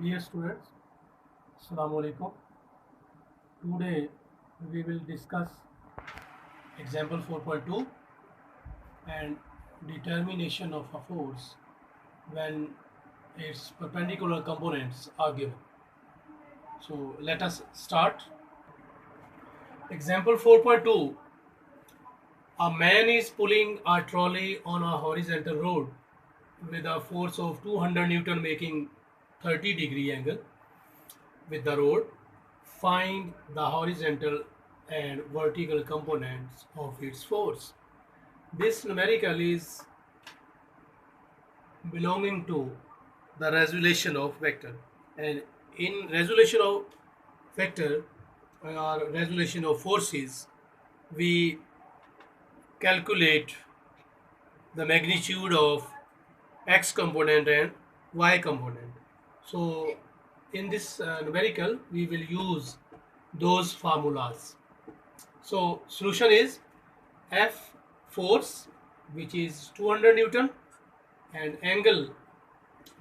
Dear students, Assalamu alaikum. Today we will discuss example 4.2 and determination of a force when its perpendicular components are given. So let us start. Example 4.2. A man is pulling a trolley on a horizontal road with a force of 200 Newton making 30-degree angle with the road. Find the horizontal and vertical components of its force. This numerical is belonging to the resolution of vector, and in resolution of vector or resolution of forces we calculate the magnitude of x component and y component. So in this numerical we will use those formulas. So solution is F force, which is 200 Newton, and angle,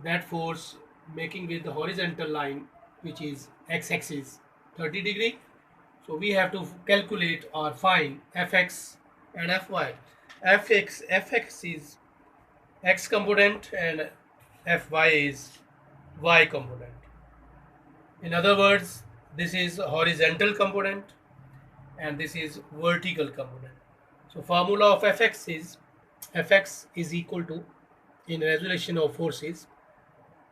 that force making with the horizontal line, which is x-axis 30-degree. So we have to calculate or find Fx and Fy. Fx is x component and Fy is y component. In other words, this is horizontal component and this is vertical component. So formula of Fx is equal to, in resolution of forces,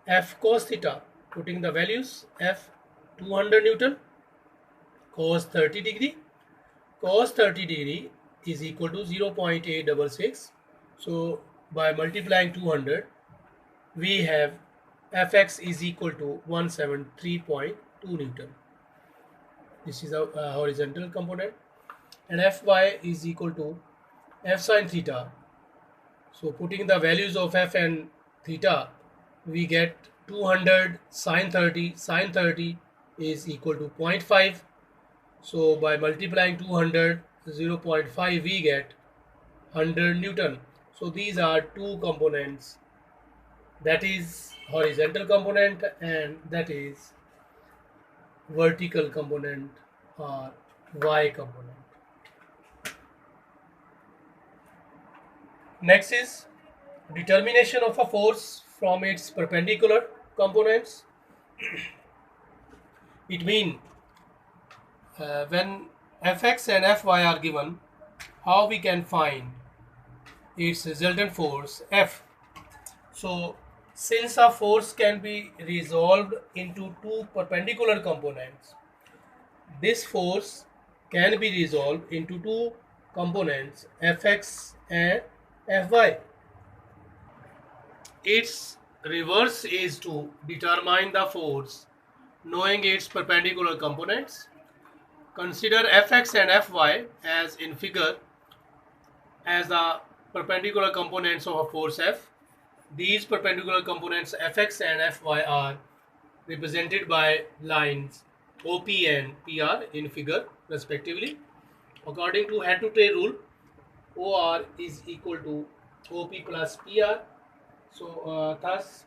F cos theta, putting the values F 200 Newton, cos 30 degree. Cos 30 degree is equal to 0.866. So by multiplying 200, we have Fx is equal to 173.2 Newton. This is a horizontal component, and Fy is equal to F sine theta. So putting the values of F and theta, we get 200 sine 30. Sine 30 is equal to 0.5. So by multiplying 200, 0.5, we get 100 Newton. So these are two components, that is horizontal component and that is vertical component or y component. Next is determination of a force from its perpendicular components. It means when Fx and Fy are given, how we can find its resultant force F. So since a force can be resolved into two perpendicular components, this force can be resolved into two components Fx and Fy. Its reverse is to determine the force knowing its perpendicular components. Consider Fx and Fy as in figure as the perpendicular components of a force F. These perpendicular components Fx and Fy are represented by lines OP and PR in figure respectively. According to head to tail rule, OR is equal to OP plus PR. So thus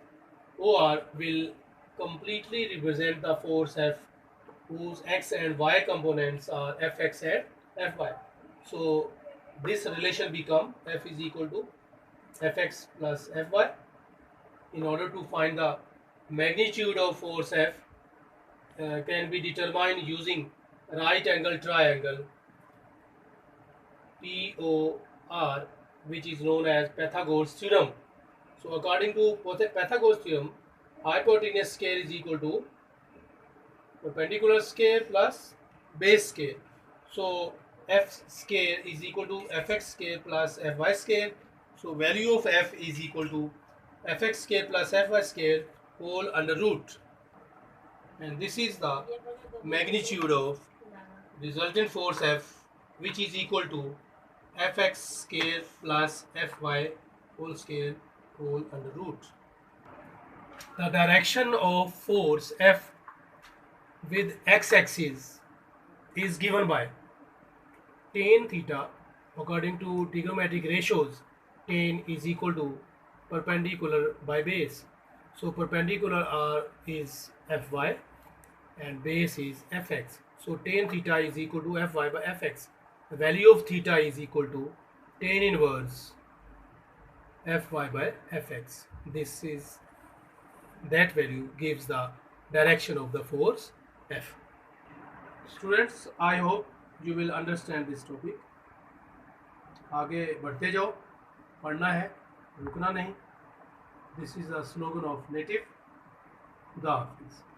OR will completely represent the force F whose x and y components are Fx and Fy. So this relation become F is equal to Fx plus Fy. In order to find the magnitude of force F can be determined using right angle triangle POR, which is known as Pythagoras theorem. So according to Pythagoras theorem, hypotenuse scale is equal to perpendicular scale plus base scale. So F scale is equal to Fx scale plus Fy scale. So value of F is equal to Fx scale plus Fy scale whole under root. And this is the magnitude of resultant force F, which is equal to Fx scale plus Fy whole scale whole under root. The direction of force F with x-axis is given by tan theta. According to trigonometric ratios, tan is equal to perpendicular by base. So perpendicular r is fy and base is fx. So tan theta is equal to fy by fx. The value of theta is equal to tan inverse fy by fx. This is that value gives the direction of the force F. Students, I hope you will understand this topic. आगे बढ़ते जाओ, पढ़ना है, रुकना नहीं. This is a slogan of native. खुदा हाफिज.